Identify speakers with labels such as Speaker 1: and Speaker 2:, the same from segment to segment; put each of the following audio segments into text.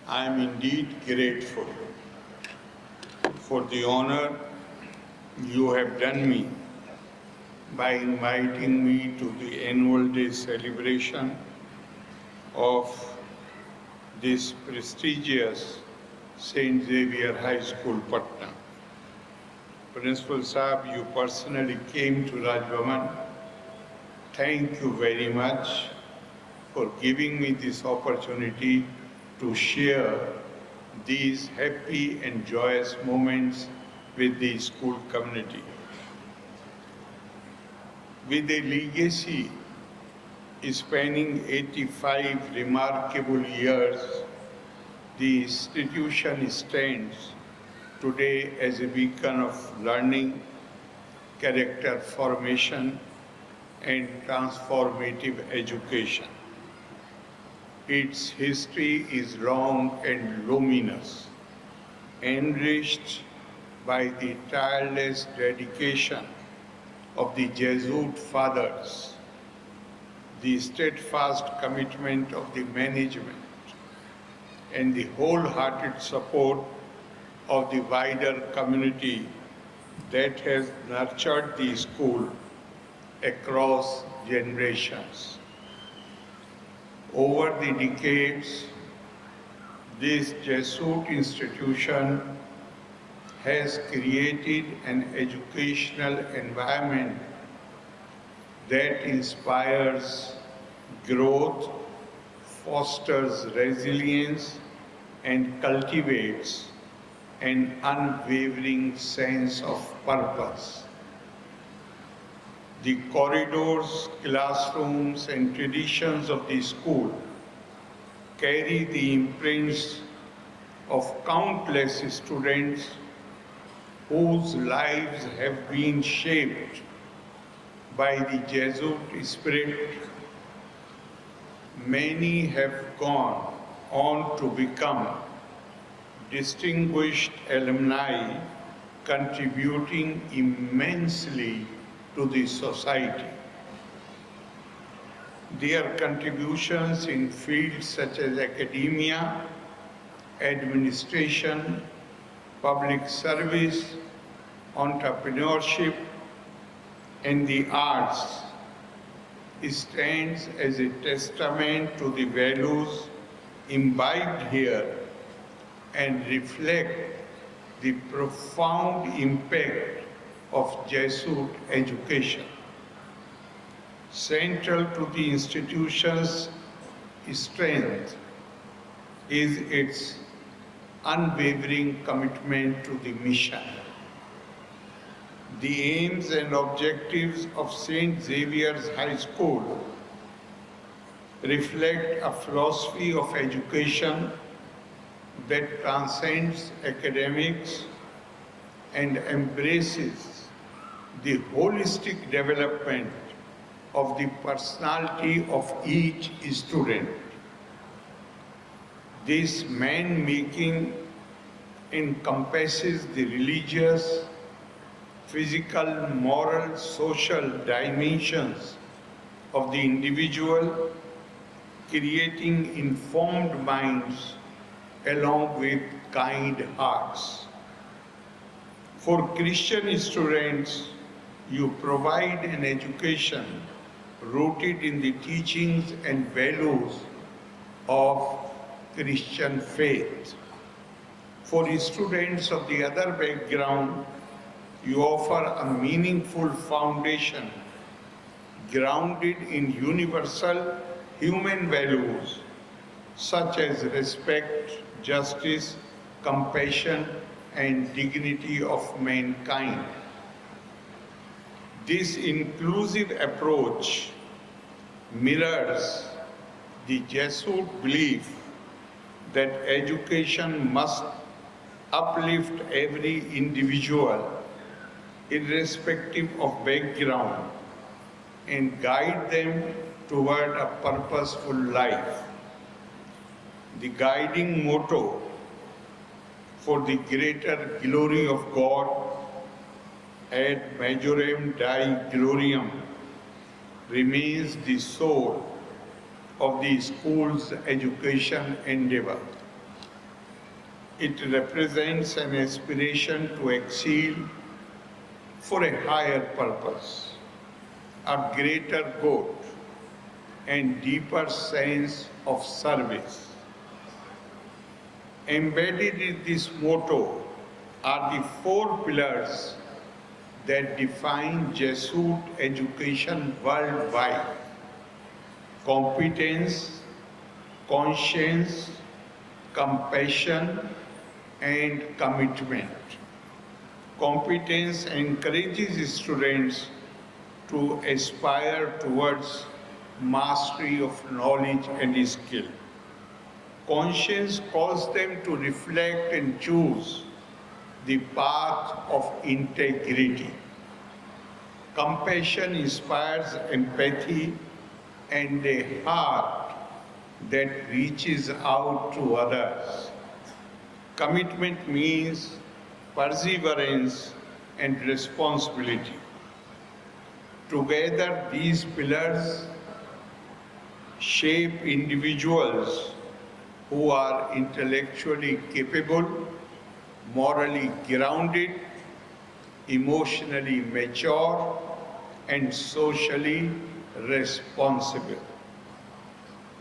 Speaker 1: I am indeed grateful for the honor you have done me by inviting me to the annual day celebration of this prestigious St. Xavier High School, Patna. Principal Saab, you personally came to Raj Bhavan. Thank you very much for giving me this opportunity to share these happy and joyous moments with the school community. With a legacy spanning 85 remarkable years, the institution stands today as a beacon of learning, character formation, and transformative education. Its history is long and luminous, enriched by the tireless dedication of the Jesuit fathers, the steadfast commitment of the management, and the wholehearted support of the wider community that has nurtured the school across generations. Over the decades, this Jesuit institution has created an educational environment that inspires growth, fosters resilience, and cultivates an unwavering sense of purpose. The corridors, classrooms, and traditions of the school carry the imprints of countless students whose lives have been shaped by the Jesuit spirit. Many have gone on to become distinguished alumni, contributing immensely to the society. Their contributions in fields such as academia, administration, public service, entrepreneurship, and the arts stands as a testament to the values imbibed here and reflect the profound impact of Jesuit education. Central to the institution's strength is its unwavering commitment to the mission. The aims and objectives of St. Xavier's High School reflect a philosophy of education that transcends academics and embraces the holistic development of the personality of each student. This man-making encompasses the religious, physical, moral, social dimensions of the individual, creating informed minds along with kind hearts. For Christian students, you provide an education rooted in the teachings and values of Christian faith. For students of the other background, you offer a meaningful foundation grounded in universal human values such as respect, justice, compassion, and dignity of mankind. This inclusive approach mirrors the Jesuit belief that education must uplift every individual irrespective of background and guide them toward a purposeful life. The guiding motto for the greater glory of God ad majorem Dei gloriam remains the soul of the school's education endeavor. It represents an aspiration to excel for a higher purpose, a greater good, and deeper sense of service. Embedded in this motto are the four pillars that define Jesuit education worldwide: competence, conscience, compassion, and commitment. Competence encourages students to aspire towards mastery of knowledge and skill. Conscience calls them to reflect and choose the path of integrity. Compassion inspires empathy and a heart that reaches out to others. Commitment means perseverance and responsibility. Together, these pillars shape individuals who are intellectually capable, morally grounded, emotionally mature, and socially responsible.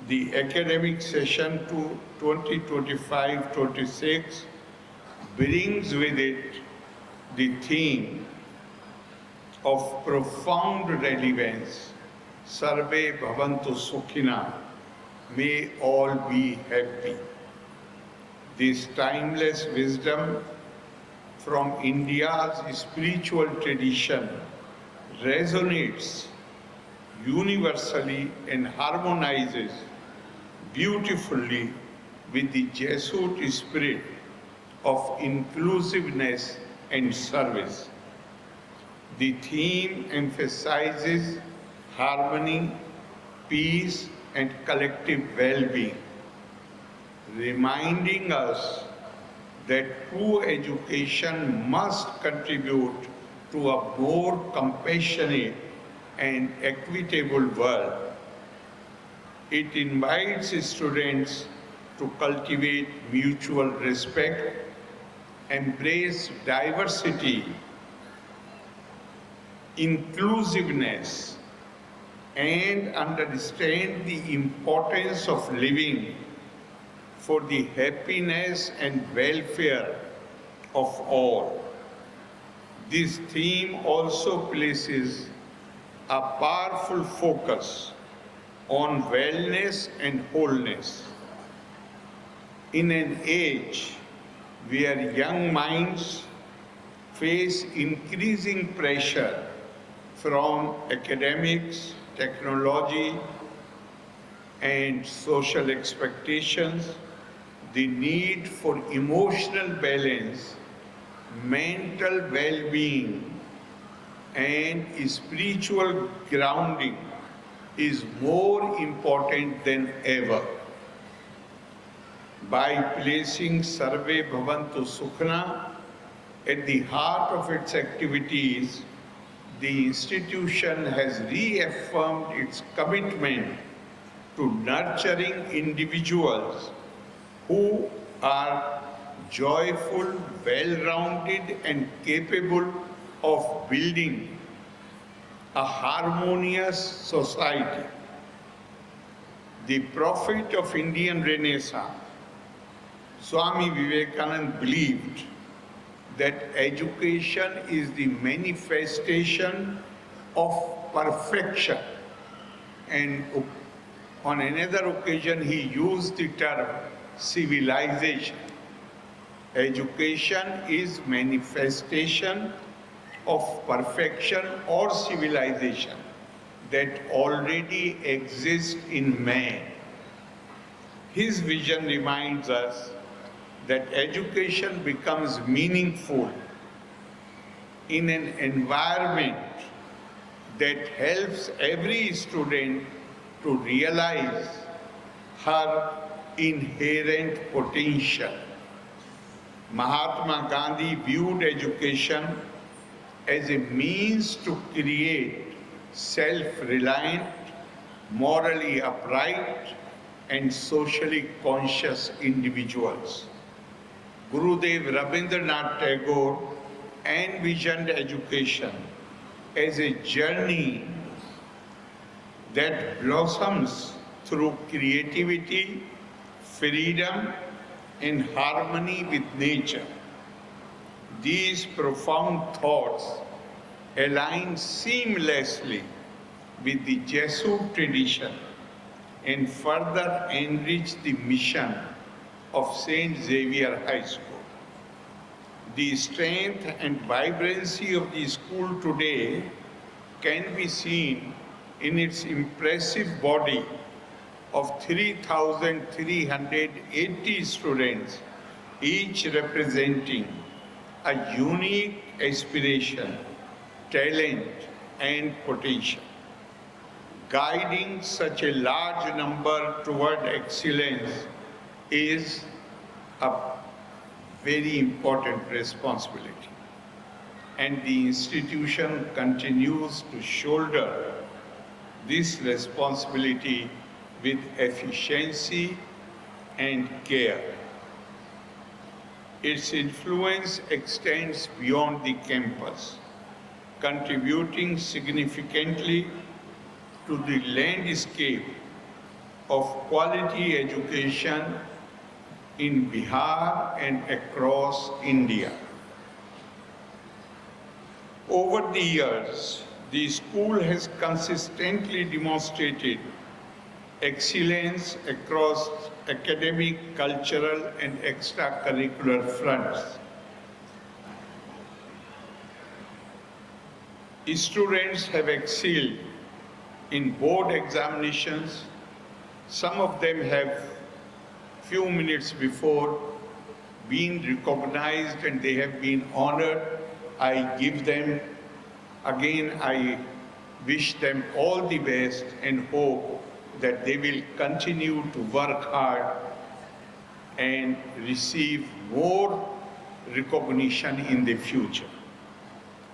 Speaker 1: The academic session to 2025-26 brings with it the theme of profound relevance, Sarve Bhavantu Sukhina, may all be happy. This timeless wisdom from India's spiritual tradition resonates universally and harmonizes beautifully with the Jesuit spirit of inclusiveness and service. The theme emphasizes harmony, peace, and collective well-being, reminding us that true education must contribute to a more compassionate and equitable world. It invites students to cultivate mutual respect, embrace diversity, inclusiveness, and understand the importance of living for the happiness and welfare of all. This theme also places a powerful focus on wellness and wholeness. In an age where young minds face increasing pressure from academics, technology, and social expectations, the need for emotional balance, mental well-being, and spiritual grounding is more important than ever. By placing Sarve Bhavantu Sukhna at the heart of its activities, the institution has reaffirmed its commitment to nurturing individuals who are joyful, well-rounded, and capable of building a harmonious society. The prophet of Indian Renaissance, Swami Vivekananda, believed that education is the manifestation of perfection, and on another occasion he used the term civilization. Education is manifestation of perfection or civilization that already exists in man. His vision reminds us that education becomes meaningful in an environment that helps every student to realize her inherent potential. Mahatma Gandhi viewed education as a means to create self-reliant, morally upright, and socially conscious individuals. Gurudev Rabindranath Tagore envisioned education as a journey that blossoms through creativity, freedom, and harmony with nature. These profound thoughts align seamlessly with the Jesuit tradition and further enrich the mission of St. Xavier High School. The strength and vibrancy of the school today can be seen in its impressive body of 3,380 students, each representing a unique aspiration, talent, and potential. Guiding such a large number toward excellence is a very important responsibility. And the institution continues to shoulder this responsibility with efficiency and care. Its influence extends beyond the campus, contributing significantly to the landscape of quality education in Bihar and across India. Over the years, the school has consistently demonstrated excellence across academic, cultural, and extracurricular fronts. Students have excelled in board examinations. Some of them have few minutes before been recognized and they have been honored. I give them, again, I wish them all the best and hope that they will continue to work hard and receive more recognition in the future.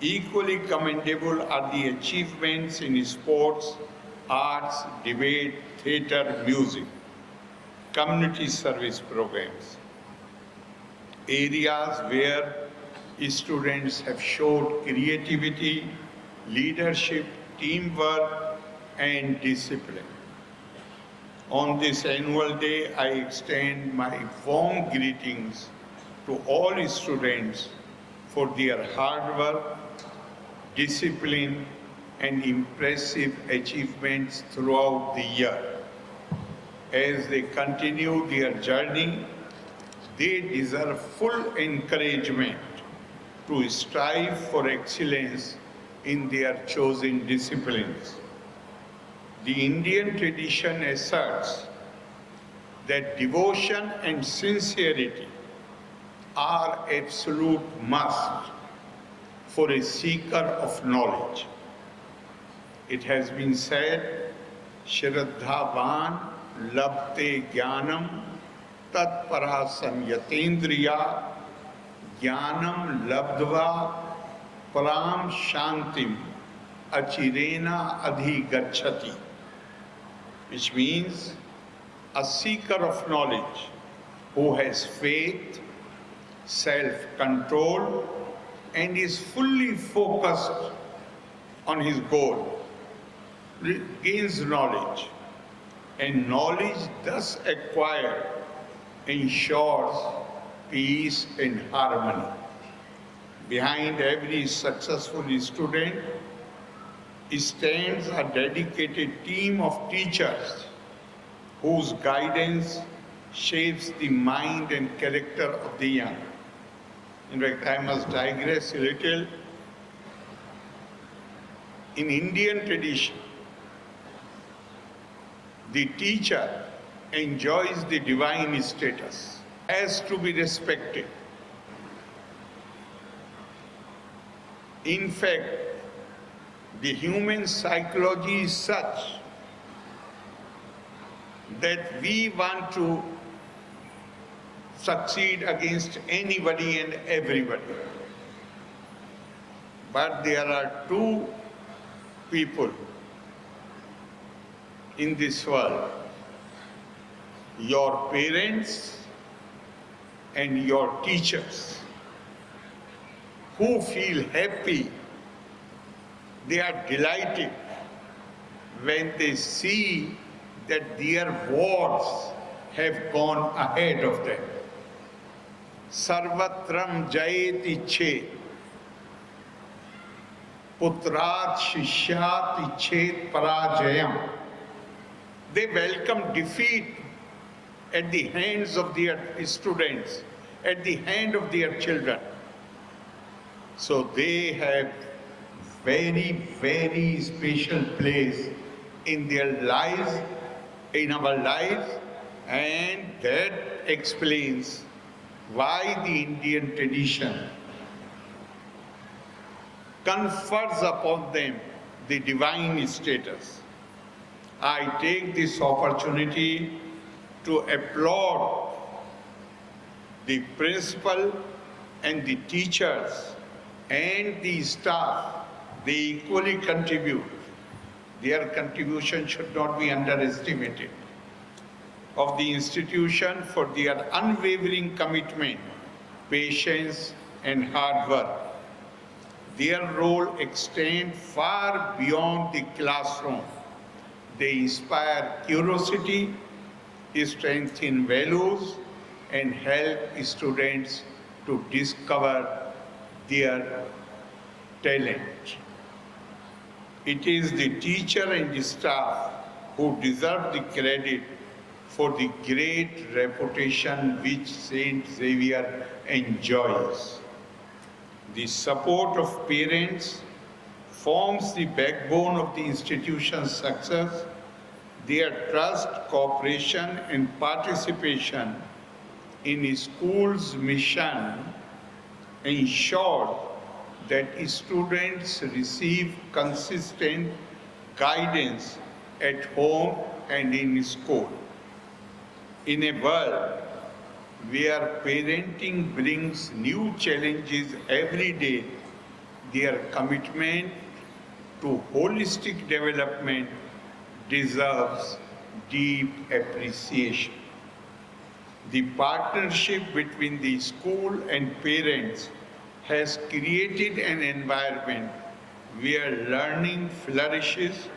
Speaker 1: Equally commendable are the achievements in sports, arts, debate, theatre, music, community service programs, areas where students have showed creativity, leadership, teamwork, and discipline. On this annual day, I extend my warm greetings to all students for their hard work, discipline, and impressive achievements throughout the year. As they continue their journey, they deserve full encouragement to strive for excellence in their chosen disciplines. The Indian tradition asserts that devotion and sincerity are absolute must for a seeker of knowledge. It has been said, Shraddhavan labte jnanam tatpara samyatendriya jnanam labdva param shantim achirena adhigacchati, which means a seeker of knowledge who has faith, self-control, and is fully focused on his goal, gains knowledge, and knowledge thus acquired ensures peace and harmony. Behind every successful student stands a dedicated team of teachers whose guidance shapes the mind and character of the young. In fact, I must digress a little. In Indian tradition, the teacher enjoys the divine status, has to be respected. In fact, the human psychology is such that we want to succeed against anybody and everybody. But there are two people in this world, your parents and your teachers who feel happy, they are delighted when they see that their wards have gone ahead of them. Sarvatram jayeti chet, putrat shishyat ichet parajayam. They welcome defeat at the hands of their students, at the hand of their children. So they have very, very special place in their lives, in our lives, and that explains why the Indian tradition confers upon them the divine status. I take this opportunity to applaud the principal and the teachers and the staff. They equally contribute. Their contribution should not be underestimated. Of the institution for their unwavering commitment, patience, and hard work. Their role extends far beyond the classroom. They inspire curiosity, strengthen values, and help students to discover their talent. It is the teacher and the staff who deserve the credit for the great reputation which Saint Xavier enjoys. The support of parents forms the backbone of the institution's success. Their trust, cooperation, and participation in school's mission ensure that students receive consistent guidance at home and in school. In a world where parenting brings new challenges every day, their commitment to holistic development deserves deep appreciation. The partnership between the school and parents has created an environment where learning flourishes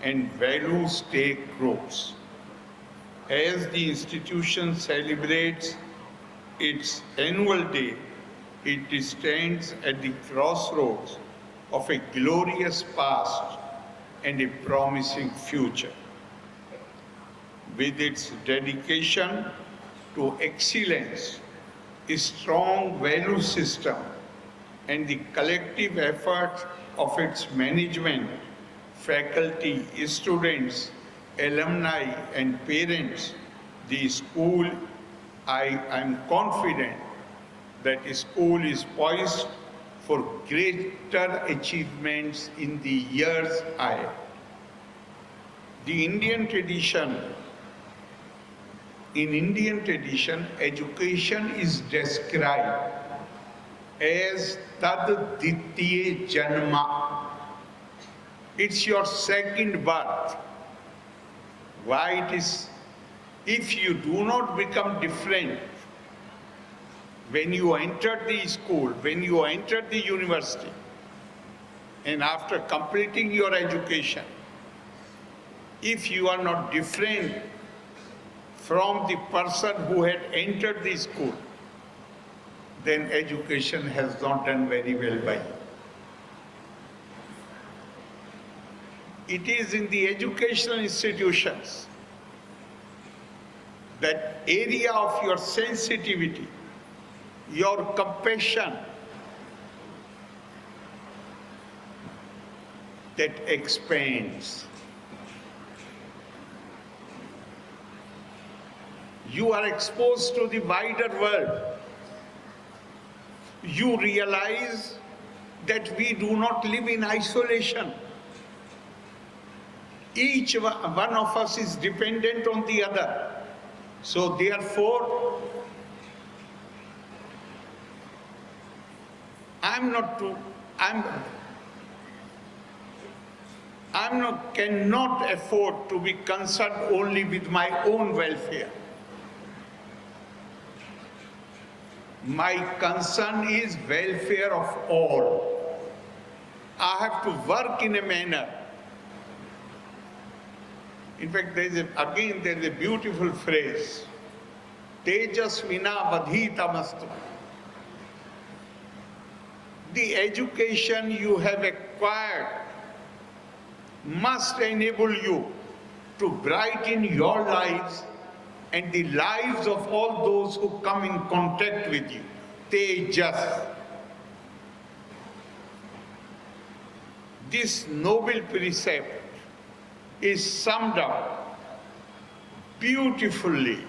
Speaker 1: and values take roots. As the institution celebrates its annual day, it stands at the crossroads of a glorious past and a promising future. With its dedication to excellence, a strong value system, and the collective effort of its management, faculty, students, alumni, and parents, the school, I am confident that the school is poised for greater achievements in the years ahead. The Indian tradition, in Indian tradition, education is described as tad dittiye janma. It's your second birth. Why it is? If you do not become different when you enter the school, when you enter the university, and after completing your education, if you are not different from the person who had entered the school, then education has not done very well by you. It is in the educational institutions, that area of your sensitivity, your compassion, that expands. You are exposed to the wider world. You realize that we do not live in isolation. Each one of us is dependent on the other. So therefore, cannot afford to be concerned only with my own welfare. My concern is welfare of all. I have to work in a manner. In fact, there is a beautiful phrase, Tejasvina vadhitamastu. The education you have acquired must enable you to brighten your lives and the lives of all those who come in contact with you. Tejas. This noble precept is summed up beautifully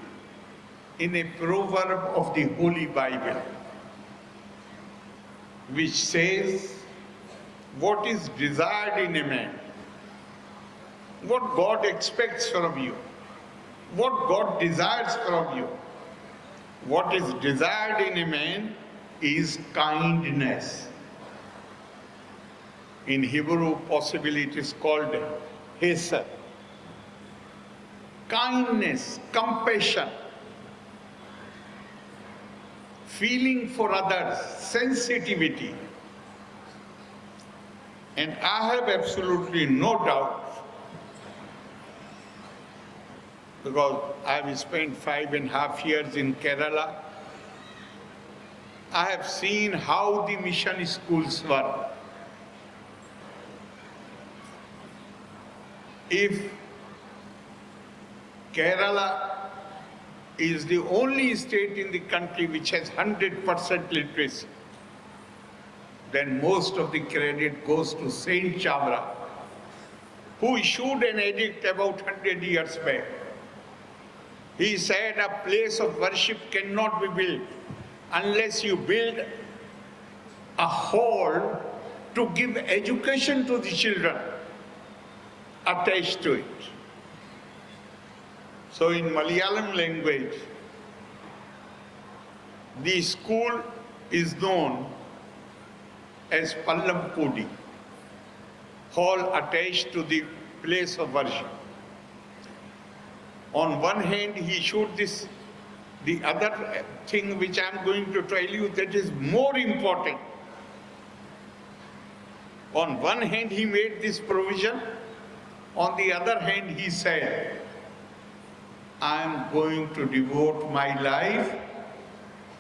Speaker 1: in a proverb of the Holy Bible, which says, what is desired in a man, what God expects from you, what God desires from you. What is desired in a man is kindness. In Hebrew, possibly it is called hesed. Kindness, compassion, feeling for others, sensitivity. And I have absolutely no doubt, because I have spent 5.5 years in Kerala, I have seen how the mission schools work. If Kerala is the only state in the country which has 100% literacy, then most of the credit goes to Saint Chavra, who issued an edict about 100 years back. He said a place of worship cannot be built unless you build a hall to give education to the children attached to it. So in Malayalam language, the school is known as Pallam Kudi, hall attached to the place of worship. On one hand, he showed this. The other thing which I am going to tell you that is more important. On one hand, he made this provision. On the other hand, he said, I am going to devote my life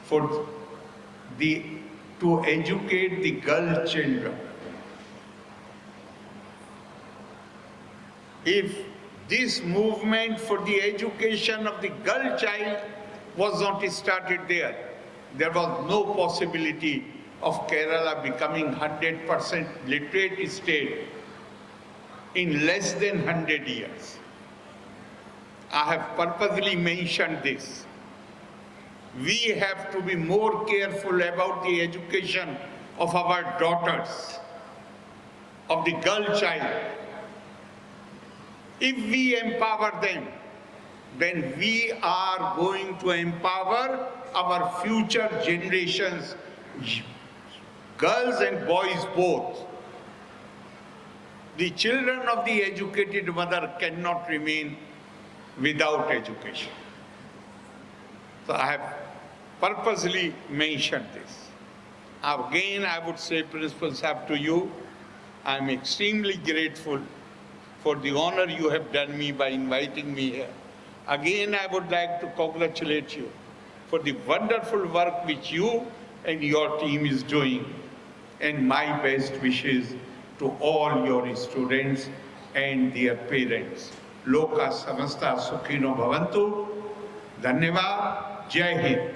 Speaker 1: to educate the girl children. If this movement for the education of the girl child was not started there, there was no possibility of Kerala becoming 100% literate state in less than 100 years. I have purposely mentioned this. We have to be more careful about the education of our daughters, of the girl child. If we empower them, then we are going to empower our future generations, girls and boys both. The children of the educated mother cannot remain without education. So I have purposely mentioned this. Again, I would say, Principal Sahib, to you, I am extremely grateful for the honor you have done me by inviting me here. Again, I would like to congratulate you for the wonderful work which you and your team is doing, and my best wishes to all your students and their parents. Loka samasta sukhino bhavantu. Dhanyavad. Jai Hind.